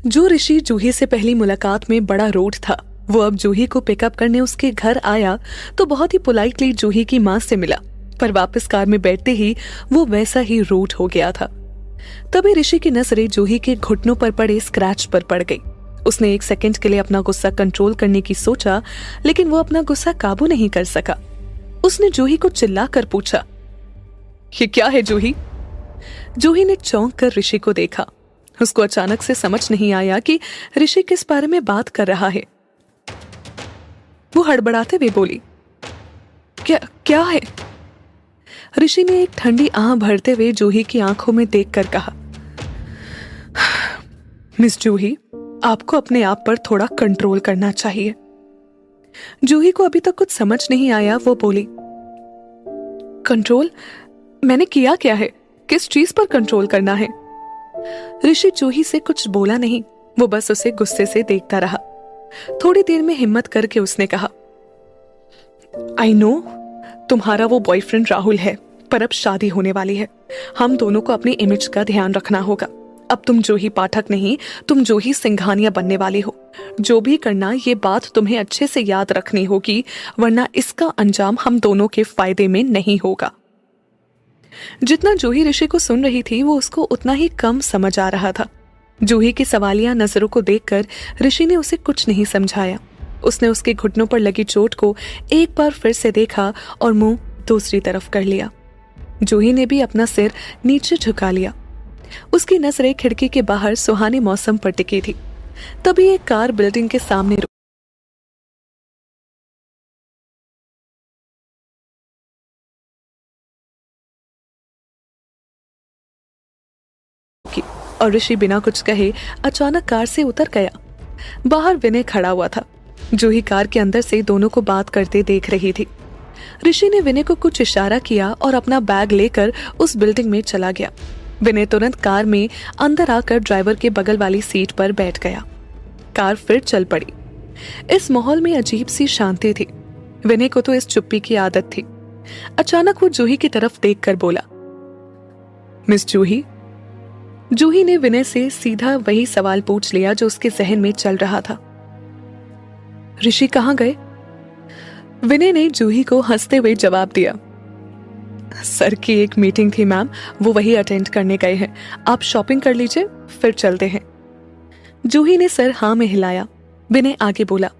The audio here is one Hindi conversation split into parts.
जो ऋषि जूही से पहली मुलाकात में बड़ा रूड था, वो अब जूही को पिकअप करने उसके घर आया तो बहुत ही पोलाइटली जूही की माँ से मिला, पर वापस कार में बैठते ही वो वैसा ही रूड हो गया था। तभी ऋषि की नजरें जूही के घुटनों पर पड़े स्क्रैच पर पड़ गई। उसने एक सेकंड के लिए अपना गुस्सा कंट्रोल करने की सोचा, लेकिन वो अपना गुस्सा काबू नहीं कर सका। उसने जूही को चिल्लाकर पूछा, ये क्या है जूही? जूही ने चौंक कर ऋषि को देखा। उसको अचानक से समझ नहीं आया कि ऋषि किस बारे में बात कर रहा है। वो हड़बड़ाते हुए बोली, क्या क्या है? ऋषि ने एक ठंडी आह भरते हुए जूही की आंखों में देखकर कहा, मिस जूही, आपको अपने आप पर थोड़ा कंट्रोल करना चाहिए। जूही को अभी तक कुछ समझ नहीं आया। वो बोली, कंट्रोल? मैंने किया क्या है? किस चीज पर कंट्रोल करना है? ऋषि जूही से कुछ बोला नहीं, वो बस उसे गुस्से से देखता रहा। थोड़ी देर में हिम्मत करके उसने कहा, आई नो तुम्हारा वो बॉयफ्रेंड राहुल है, पर अब शादी होने वाली है। हम दोनों को अपनी इमेज का ध्यान रखना होगा। अब तुम जूही पाठक नहीं, तुम जूही सिंघानिया बनने वाली हो। जो भी करना, ये बात तुम्हें अच्छे से याद रखनी होगी, वरना इसका अंजाम हम दोनों के फायदे में नहीं होगा। जितना जूही ऋषि को सुन रही थी, वो उसको उतना ही कम समझ आ रहा था। जूही की सवालिया नजरों को देखकर ऋषि ने उसे कुछ नहीं समझाया। उसने उसके घुटनों पर लगी चोट को एक बार फिर से देखा और मुंह दूसरी तरफ कर लिया। जूही ने भी अपना सिर नीचे झुका लिया। उसकी नजरें खिड़की के बाहर सुहाने मौसम पर टिकी थी। तभी एक कार बिल्डिंग के सामने रुकी और ऋषि बिना कुछ कहे अचानक कार से उतर गया। बाहर विनय खड़ा हुआ था। जूही कार के अंदर से दोनों को बात करते देख रही थी। ऋषि ने विनय को कुछ इशारा किया और अपना बैग लेकर उस बिल्डिंग में चला गया। विनय तुरंत कार में अंदर आकर ड्राइवर के बगल वाली सीट पर बैठ गया। कार फिर चल पड़ी। इस माहौल में अजीब सी शांति थी। विनय को तो इस चुप्पी की आदत थी। अचानक वो जूही की तरफ देखकर बोला, मिस जूही? जूही ने विनय से सीधा वही सवाल पूछ लिया जो उसके जहन में चल रहा था। ऋषि कहाँ गए? विनय ने जूही को हंसते हुए जवाब दिया, सर की एक मीटिंग थी मैम, वो वही अटेंड करने गए हैं। आप शॉपिंग कर लीजिए, फिर चलते हैं। जूही ने सर हाँ में हिलाया। विनय आगे बोला,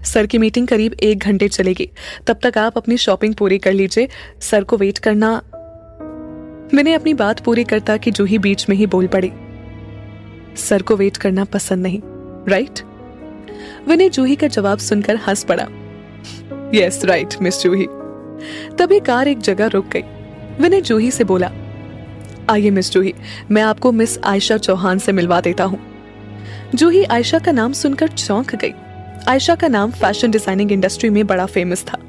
सर की मीटिंग करीब 1 घंटे चलेगी, तब तक आप अपनी शॉपिंग पूरी कर लीजिए, सर को वेट करना। विनय अपनी बात पूरी करता कि जूही बीच में ही बोल पड़ी, सर को वेट करना पसंद नहीं, राइट? विनय जूही का जवाब सुनकर हंस पड़ा। यस राइट मिस जूही। तभी कार एक जगह रुक गई। विनय जूही से बोला, आइए मिस जूही, मैं आपको मिस आयशा चौहान से मिलवा देता हूँ। जूही आयशा का नाम सुनकर चौंक गई। आयशा का नाम फैशन डिजाइनिंग इंडस्ट्री में बड़ा फेमस था,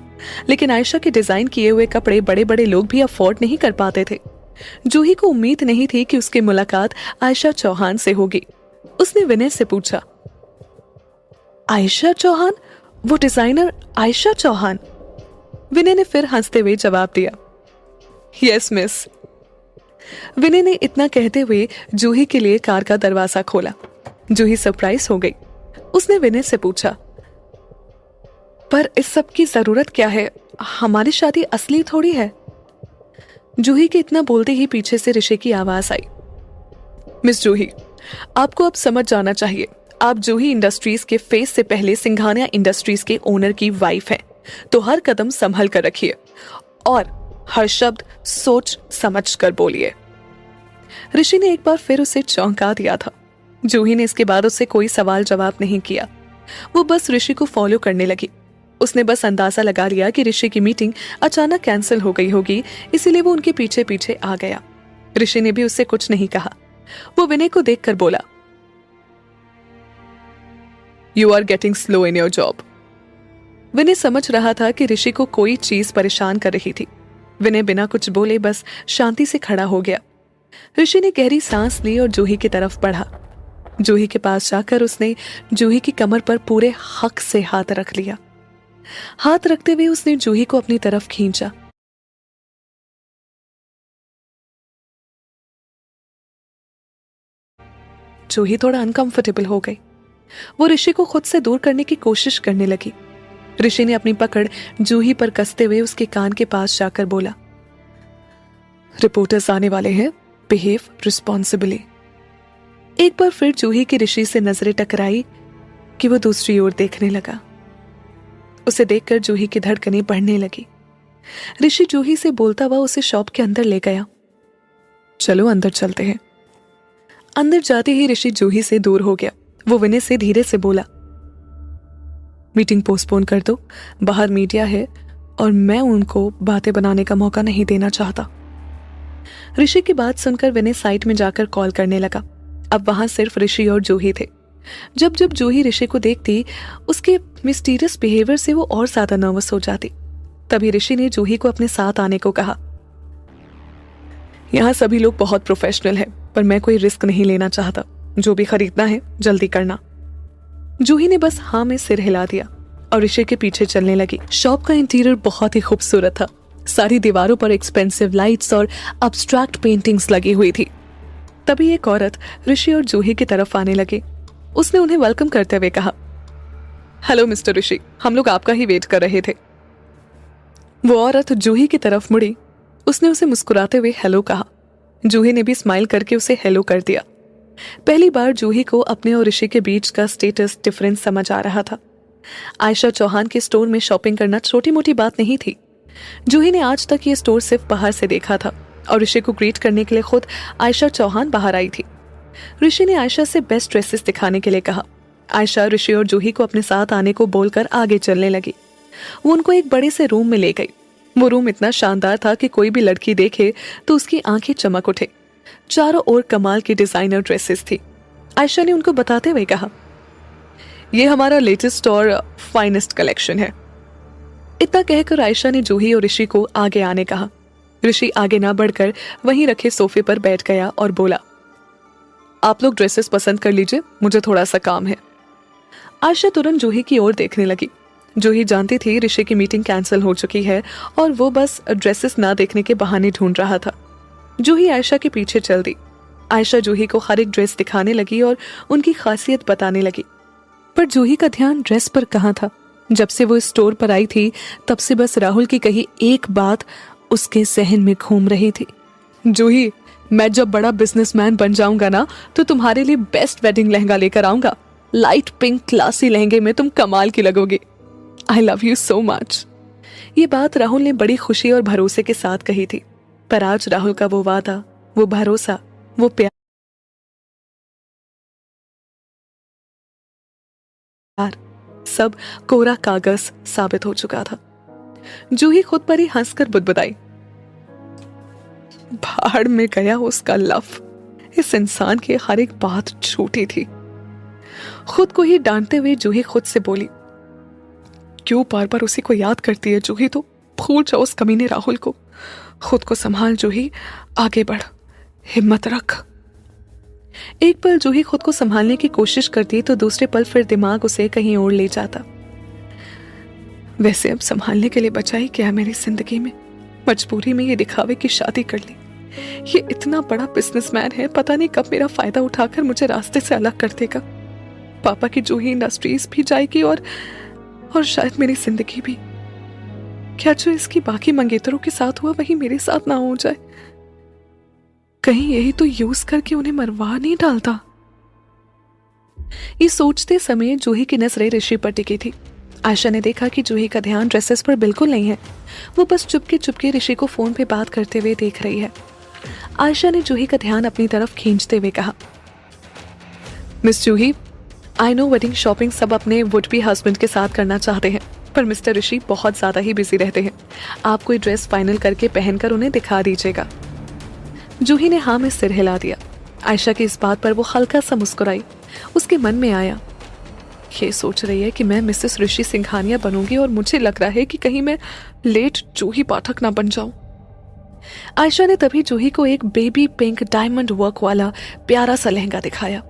लेकिन आयशा के डिजाइन किए हुए कपड़े बड़े बड़े लोग भी अफोर्ड नहीं कर पाते थे। जूही को उम्मीद नहीं थी कि उसकी मुलाकात आयशा चौहान से होगी। उसने विनय से पूछा, आयशा चौहान? वो डिजाइनर आयशा चौहान? विनय ने फिर हंसते हुए जवाब दिया, यस मिस। विनय ने इतना कहते हुए जूही के लिए कार का दरवाजा खोला। जूही सरप्राइज हो गई। उसने विनय से पूछा, पर इस सब की जरूरत क्या है? हमारी शादी असली थोड़ी है। जूही के इतना बोलते ही पीछे से ऋषि की आवाज आई, मिस जूही, आपको अब समझ जाना चाहिए, आप जूही इंडस्ट्रीज के फेस से पहले सिंघानिया इंडस्ट्रीज के ओनर की वाइफ हैं, तो हर कदम संभल कर रखिए और हर शब्द सोच समझ कर बोलिए। ऋषि ने एक बार फिर उसे चौंका दिया था। जूही ने इसके बाद उससे कोई सवाल जवाब नहीं किया। वो बस ऋषि को फॉलो करने लगी। उसने बस अंदाजा लगा लिया कि ऋषि की मीटिंग अचानक कैंसिल हो गई होगी, इसीलिए वो उनके पीछे पीछे आ गया। ऋषि ने भी उससे कुछ नहीं कहा। वो विनय को देखकर बोला, you are getting slow in your job. Vinay समझ रहा था कि ऋषि को कोई चीज परेशान कर रही थी। विनय बिना कुछ बोले बस शांति से खड़ा हो गया। ऋषि ने गहरी सांस ली और जूही की तरफ बढ़ा। जूही के पास जाकर उसने जूही की कमर पर पूरे हक से हाथ रख लिया। हाथ रखते हुए उसने जूही को अपनी तरफ खींचा। जूही थोड़ा अनकंफर्टेबल हो गई। वो ऋषि को खुद से दूर करने की कोशिश करने लगी। ऋषि ने अपनी पकड़ जूही पर कसते हुए उसके कान के पास जाकर बोला, रिपोर्टर्स आने वाले हैं, बिहेव रिस्पॉन्सिबली। एक बार फिर जूही की ऋषि से नजरें टकराई कि वो दूसरी ओर देखने लगा। उसे देखकर जूही की धड़कनें बढ़ने लगी। ऋषि जूही से बोलता हुआ उसे शॉप के अंदर ले गया। चलो अंदर चलते हैं। अंदर जाते ही ऋषि जूही से दूर हो गया। वो विनय से धीरे से बोला, मीटिंग पोस्टपोन कर दो, बाहर मीडिया है और मैं उनको बातें बनाने का मौका नहीं देना चाहता। ऋषि की बात सुनकर विनय साइड में जाकर कॉल करने लगा। अब वहां सिर्फ ऋषि और जूही थे। जब जब जूही ऋषि को देखती, उसके मिस्टीरियस बिहेवियर से वो और ज्यादा नर्वस हो जाती। तभी ऋषि ने जूही को अपने साथ आने को कहा। यहाँ सभी लोग बहुत प्रोफेशनल हैं, पर मैं कोई रिस्क नहीं लेना चाहता। जो भी खरीदना है जल्दी करना। जूही ने बस हाँ में सिर हिला दिया और ऋषि के पीछे चलने लगी। शॉप का इंटीरियर बहुत ही खूबसूरत था। सारी दीवारों पर एक्सपेंसिव लाइट्स और अब्स्ट्रैक्ट पेंटिंग्स लगी हुई थी। तभी एक औरत ऋषि और जूही की तरफ आने लगी। उसने उन्हें वेलकम करते हुए कहा, हेलो मिस्टर ऋषि, हम लोग आपका ही वेट कर रहे थे। वो औरत जूही की तरफ मुड़ी। उसने उसे मुस्कुराते हुए हेलो कहा। जूही ने भी स्माइल करके उसे हेलो कर दिया। पहली बार जूही को अपने और ऋषि के बीच का स्टेटस डिफरेंस समझ आ रहा था। आयशा चौहान के स्टोर में शॉपिंग करना छोटी मोटी बात नहीं थी। जूही ने आज तक ये स्टोर सिर्फ बाहर से देखा था और ऋषि को ग्रीट करने के लिए खुद आयशा चौहान बाहर आई थी। ऋषि ने आयशा से बेस्ट ड्रेसेस दिखाने के लिए कहा। आयशा ऋषि और जूही को अपने साथ आने को बोलकर आगे चलने लगी। वो उनको एक बड़े से रूम में ले गई। वो रूम इतना शानदार था कि कोई भी लड़की देखे तो उसकी आंखें चमक उठे। चारों ओर कमाल की डिजाइनर ड्रेसेस थी। आयशा ने उनको बताते हुए कहा, ये हमारा लेटेस्ट और फाइनेस्ट कलेक्शन है। इतना कहकर आयशा ने जूही और ऋषि को आगे आने कहा। ऋषि आगे ना बढ़कर वहीं रखे सोफे पर बैठ गया और बोला, आप लोग ड्रेसेस पसंद कर लीजिए, मुझे थोड़ा सा काम है। आयशा तुरंत जूही की ओर देखने लगी। जूही जानती थी ऋषि की मीटिंग कैंसिल हो चुकी है और वो बस ड्रेसेस ना देखने के बहाने ढूंढ रहा था। जूही आयशा के पीछे चल दी। आयशा जूही को हर एक ड्रेस दिखाने लगी और उनकी खासियत बताने लगी। पर जूही का ध्यान ड्रेस पर कहाँ था। जब से वो इस स्टोर पर आई थी तब से बस राहुल की कही एक बात उसके जहन में घूम रही थी। जूही, मैं जब बड़ा बिजनेसमैन बन जाऊंगा ना तो तुम्हारे लिए बेस्ट वेडिंग लहंगा लेकर आऊंगा। लाइट पिंक क्लासी लहंगे में तुम कमाल की लगोगी। I love you so much. ये बात राहुल ने बड़ी खुशी और भरोसे के साथ कही थी। पर आज राहुल का वो वादा, वो भरोसा, वो प्यार सब कोरा कागज साबित हो चुका था। जूही खुद पर ही हंसकर बुदबुदाई, भाड़ में गया उसका लव। इस इंसान की हर एक बात झूठी थी। खुद को ही डांटते हुए जूही खुद से बोली, क्यों बार बार उसी को याद करती है जूही? तो भूल जाओ उस कमीने राहुल को। खुद को संभाल जूही, आगे बढ़, हिम्मत रख। एक पल जूही खुद को संभालने की कोशिश करती तो दूसरे पल फिर दिमाग उसे कहीं और ले जाता। वैसे अब संभालने के लिए बचा ही क्या मेरी जिंदगी में? मजबूरी में ये दिखावे की शादी कर ली। ये इतना बड़ा बिजनेसमैन है, पता नहीं कब मेरा फायदा उठाकर मुझे रास्ते से अलग कर देगा। पापा की जूही इंडस्ट्रीज भी जाएगी और शायद मेरी जिंदगी भी। क्या जो इसकी बाकी मंगेतरों के साथ हुआ वही मेरे साथ ना हो जाए? कहीं यही तो यूज करके उन्हें मरवा नहीं डालता। ये सोचते समय जूही की नजरें ऋषि पर टिकी थी। आयशा ने देखा कि जूही का ध्यान ड्रेसेस पर बिल्कुल नहीं है। वो बस चुपके चुपके ऋषि को फोन पे बात करते हुए देख रही है। आयशा ने जूही का ध्यान अपनी तरफ खींचते हुए कहा, miss Juhi, I know wedding shopping सब अपने वुड बी हस्बैंड के साथ करना चाहते हैं, पर मिस्टर ऋषि बहुत ज्यादा ही बिजी रहते हैं। आप कोई ड्रेस फाइनल करके पहनकर उन्हें दिखा दीजिएगा। जूही ने हाँ में सिर हिला दिया। आयशा की इस बात पर वो हल्का सा मुस्कुराई। उसके मन में आया, ये सोच रही है कि मैं मिसेस ऋषि सिंघानिया बनूंगी और मुझे लग रहा है कि कहीं मैं लेट जूही पाठक ना बन जाऊं। आयशा ने तभी जूही को एक बेबी पिंक डायमंड वर्क वाला प्यारा सा लहंगा दिखाया।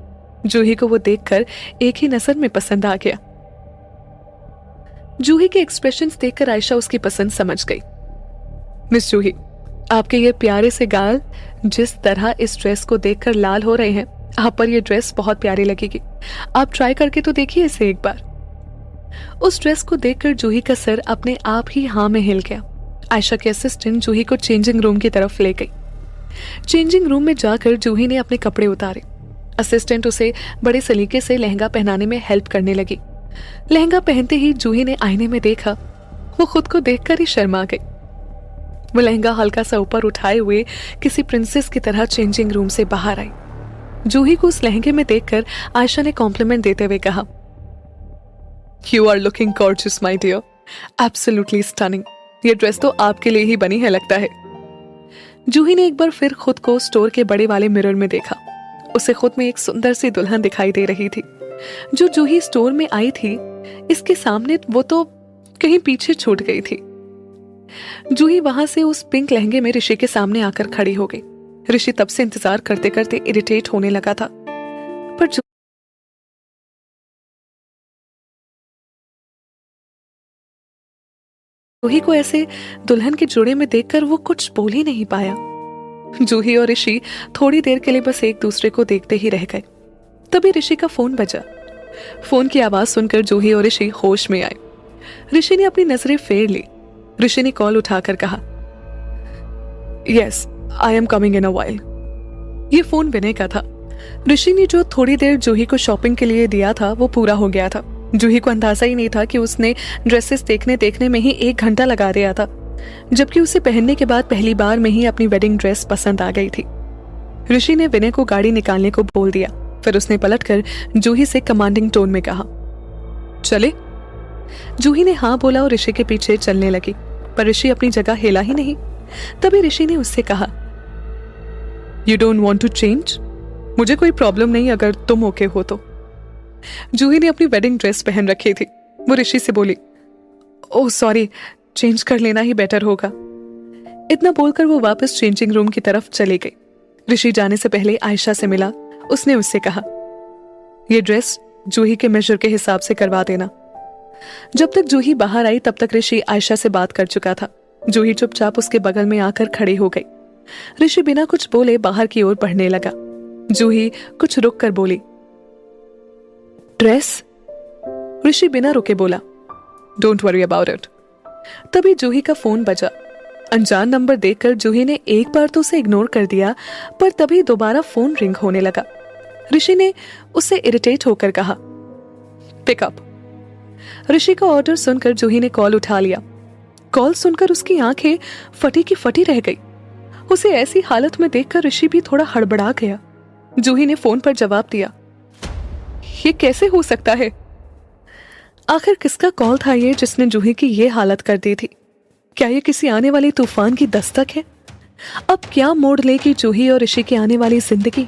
जूही को वो देखकर एक ही नजर में पसंद आ गया। जूही के एक्सप्रेशंस देखकर आयशा उसकी पसंद समझ गई। मिस जूही, आपके ये प्यारे से गाल जिस तरह इस ड्रेस को देखकर लाल हो रहे हैं आप पर ये ड्रेस बहुत प्यारी लगेगी, आप ट्राई करके तो देखिए इसे एक बार। उस ड्रेस को देखकर जूही का सर अपने आप ही हाँ में हिल गया। आयशा के असिस्टेंट जूही को चेंजिंग रूम की तरफ ले गई। चेंजिंग रूम में जाकर जूही ने अपने कपड़े उतारे। असिस्टेंट उसे बड़े सलीके से लहंगा पहनाने में हेल्प करने लगी। लहंगा पहनते ही जूही ने आईने में देखा, वो खुद को देखकर ही शर्मा गई। वो लहंगा हल्का सा ऊपर उठाए हुए किसी प्रिंसेस की तरह चेंजिंग रूम से बाहर आई। जूही को उस लहंगे में देखकर आयशा ने कॉम्प्लीमेंट देते हुए कहा, you are looking gorgeous my dear, absolutely stunning. ये ड्रेस तो आपके लिए ही बनी है लगता है। जूही ने एक बार फिर खुद को स्टोर के बड़े वाले मिरर में देखा। उसे खुद में एक सुंदर सी दुल्हन दिखाई दे रही थी। जो जूही स्टोर में आई थी, इसके सामने वो तो कहीं पीछे छूट गई थी। जूही वहां से उस पिंक लहंगे में ऋषि के सामने आकर खड़ी हो गई। ऋषि तब से इंतजार करते करते इरिटेट होने लगा था, पर जूही को ऐसे दुल्हन के जोड़े में देखकर वो कुछ बोल ही नहीं पाया। जूही और ऋषि थोड़ी देर के लिए बस एक दूसरे को देखते ही रह गए। तभी ऋषि का फोन बजा। फोन की आवाज सुनकर जूही और ऋषि होश में आए। ऋषि ने अपनी नजरें फेर ली। ऋषि ने कॉल उठाकर कहा, yes I am coming in a while. ये फोन विनय का था। ऋषि ने जो थोड़ी देर जूही को शॉपिंग के लिए दिया था वो पूरा हो गया था। जूही को अंदाजा ही नहीं था कि उसने ड्रेसेस देखने में ही 1 घंटा लगा दिया था, जबकि उसे पहनने के बाद पहली बार में ही अपनी वेडिंग ड्रेस पसंद आ गई थी। ऋषि ने विनय को गाड़ी निकालने को बोल दिया। फिर उसने पलटकर जूही से कमांडिंग टोन में कहा, चले। जूही ने हाँ बोला और ऋषि के पीछे चलने लगी, पर ऋषि अपनी जगह हिला ही नहीं। तभी ऋषि ने उससे कहा, you don't want to change? मुझे कोई प्रॉब्लम नहीं अगर तुम ओके हो तो। जूही ने अपनी वेडिंग ड्रेस पहन रखी थी। वो ऋषि से बोली, ओह सॉरी, चेंज कर लेना ही बेटर होगा। इतना बोलकर वो वापस चेंजिंग रूम की तरफ चली गई। ऋषि जाने से पहले आयशा से मिला। उसने उससे कहा, ये ड्रेस जूही के मेजर के हिसाब से करवा देना। जब तक जूही बाहर आई तब तक ऋषि आयशा से बात कर चुका था। जूही चुपचाप उसके बगल में आकर खड़ी हो गई। ऋषि बिना कुछ बोले बाहर की ओर बढ़ने लगा। जूही कुछ रुक कर बोली, ड्रेस? ऋषि बिना रुके बोला, डोंट वरी अबाउट इट। तभी जूही का फोन बजा। अनजान नंबर देखकर जूही ने एक बार तो उसे इग्नोर कर दिया, पर तभी दोबारा फोन रिंग होने लगा। ऋषि ने उससे इरिटेट होकर कहा, पिकअप। ऋषि का ऑर्डर सुनकर जूही ने कॉल उठा लिया। कॉल सुनकर उसकी आंखें फटी की फटी रह गई। उसे ऐसी हालत में देखकर ऋषि भी थोड़ा हड़बड़ा गया। जूही ने फोन पर जवाब दिया, ये कैसे हो सकता है? आखिर किसका कॉल था ये जिसने जूही की ये हालत कर दी थी? क्या ये किसी आने वाले तूफान की दस्तक है? अब क्या मोड़ लेगी जूही और ऋषि की आने वाली जिंदगी?